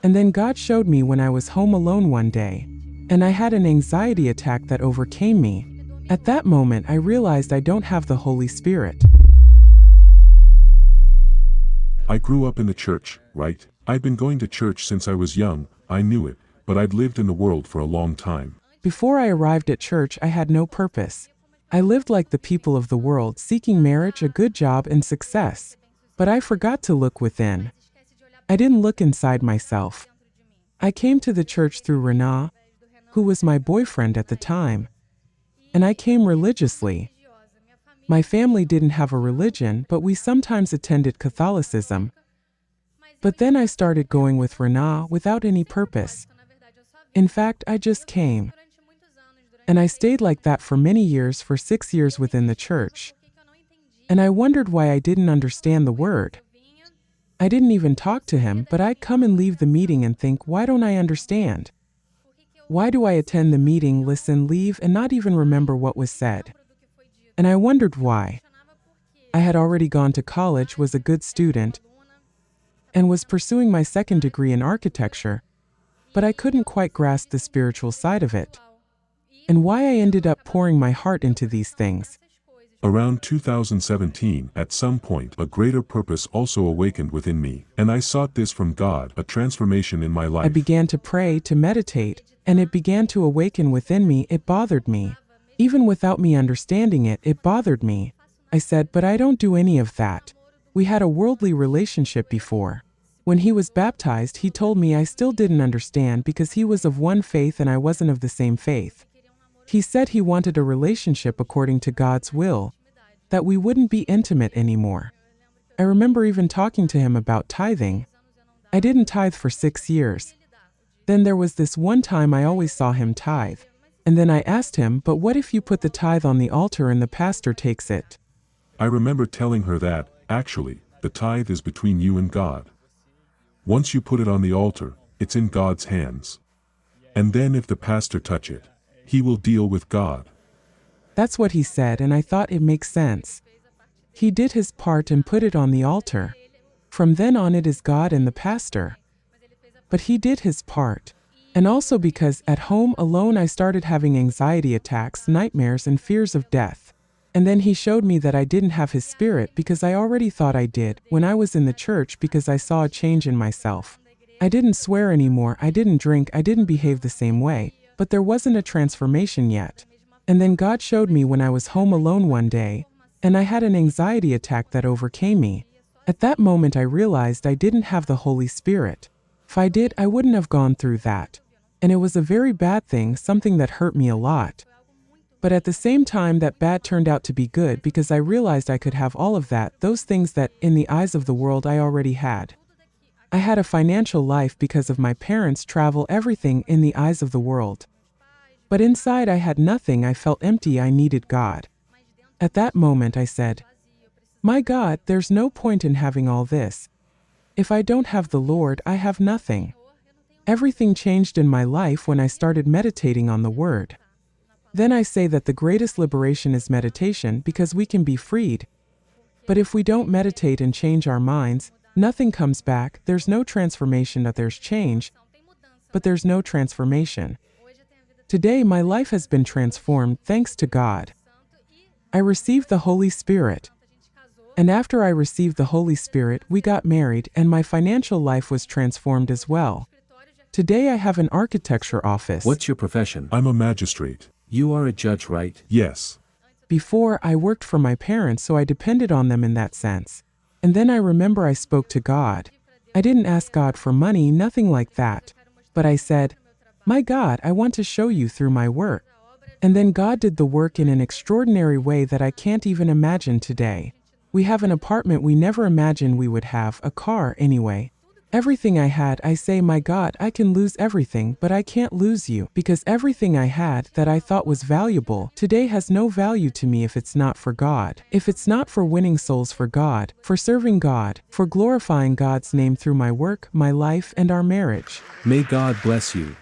And then God showed me when I was home alone one day, and I had an anxiety attack that overcame me. At that moment, I realized I don't have the Holy Spirit. I grew up in the church, right? I'd been going to church since I was young, I knew it, but I'd lived in the world for a long time. Before I arrived at church, I had no purpose. I lived like the people of the world, seeking marriage, a good job, and success. But I forgot to look within. I didn't look inside myself. I came to the church through Renan, who was my boyfriend at the time. And I came religiously. My family didn't have a religion, but we sometimes attended Catholicism. But then I started going with Renan without any purpose. In fact, I just came. And I stayed like that for many years, for 6 years within the church. And I wondered why I didn't understand the word. I didn't even talk to him, but I'd come and leave the meeting and think, why don't I understand? Why do I attend the meeting, listen, leave, and not even remember what was said? And I wondered why. I had already gone to college, was a good student, and was pursuing my second degree in architecture, but I couldn't quite grasp the spiritual side of it. And why I ended up pouring my heart into these things. Around 2017, at some point, a greater purpose also awakened within me, and I sought this from God, a transformation in my life. I began to pray, to meditate, and it began to awaken within me. It bothered me. Even without me understanding it, it bothered me. I said, but I don't do any of that. We had a worldly relationship before. When he was baptized, he told me I still didn't understand because he was of one faith and I wasn't of the same faith. He said he wanted a relationship according to God's will, that we wouldn't be intimate anymore. I remember even talking to him about tithing. I didn't tithe for 6 years. Then there was this one time I always saw him tithe. And then I asked him, but what if you put the tithe on the altar and the pastor takes it? I remember telling her that, actually, the tithe is between you and God. Once you put it on the altar, it's in God's hands. And then if the pastor touch it, he will deal with God. That's what he said, and I thought it makes sense. He did his part and put it on the altar. From then on it is God and the pastor. But he did his part. And also because at home alone I started having anxiety attacks, nightmares, and fears of death. And then he showed me that I didn't have his spirit because I already thought I did when I was in the church, because I saw a change in myself. I didn't swear anymore, I didn't drink, I didn't behave the same way, but there wasn't a transformation yet. And then God showed me when I was home alone one day, and I had an anxiety attack that overcame me. At that moment I realized I didn't have the Holy Spirit. If I did, I wouldn't have gone through that. And it was a very bad thing, something that hurt me a lot. But at the same time, that bad turned out to be good because I realized I could have all of that, those things that, in the eyes of the world, I already had. I had a financial life because of my parents' travel, everything in the eyes of the world. But inside I had nothing, I felt empty, I needed God. At that moment I said, my God, there's no point in having all this. If I don't have the Lord, I have nothing. Everything changed in my life when I started meditating on the Word. Then I say that the greatest liberation is meditation because we can be freed. But if we don't meditate and change our minds, nothing comes back, there's no transformation. That there's change, but there's no transformation. Today my life has been transformed thanks to God. I received the Holy Spirit. And after I received the Holy Spirit, we got married and my financial life was transformed as well. Today I have an architecture office. What's your profession? I'm a magistrate. You are a judge, right? Yes. Before, I worked for my parents, so I depended on them in that sense. And then I remember I spoke to God. I didn't ask God for money, nothing like that. But I said, my God, I want to show you through my work. And then God did the work in an extraordinary way that I can't even imagine today. We have an apartment we never imagined we would have, a car anyway. Everything I had, I say, my God, I can lose everything, but I can't lose you, because everything I had that I thought was valuable today has no value to me if it's not for God. If it's not for winning souls for God, for serving God, for glorifying God's name through my work, my life, and our marriage. May God bless you.